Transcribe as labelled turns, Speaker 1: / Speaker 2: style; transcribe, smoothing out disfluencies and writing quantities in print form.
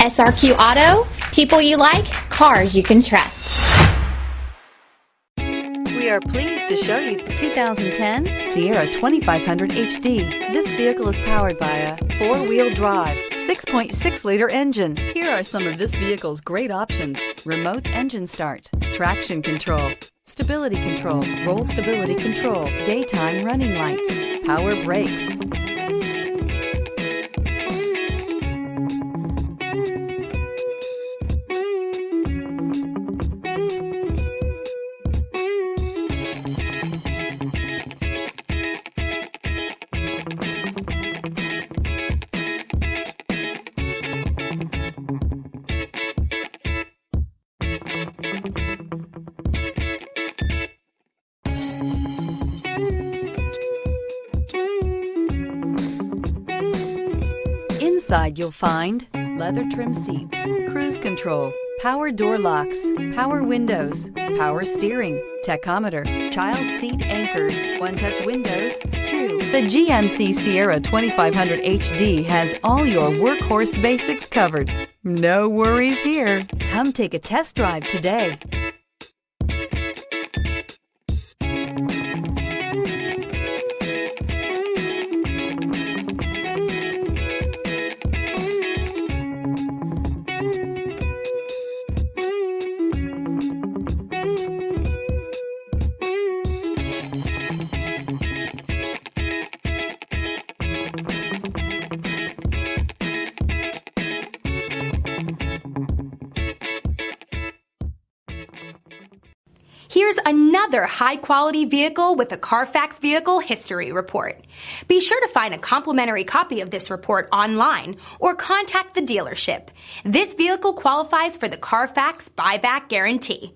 Speaker 1: SRQ Auto, people you like, cars you can trust.
Speaker 2: We are pleased to show you the 2010 Sierra 2500 HD. This vehicle is powered by a 4-wheel drive, 6.6-liter engine. Here are some of this vehicle's great options: remote engine start, traction control, stability control, roll stability control, daytime running lights, power brakes. Inside you'll find leather trim seats, cruise control, power door locks, power windows, power steering, tachometer, child seat anchors, one-touch windows, too. The GMC Sierra 2500 HD has all your workhorse basics covered. No worries here. Come take a test drive today.
Speaker 3: Here's another high-quality vehicle with a Carfax Vehicle History Report. Be sure to find a complimentary copy of this report online or contact the dealership. This vehicle qualifies for the Carfax Buyback Guarantee.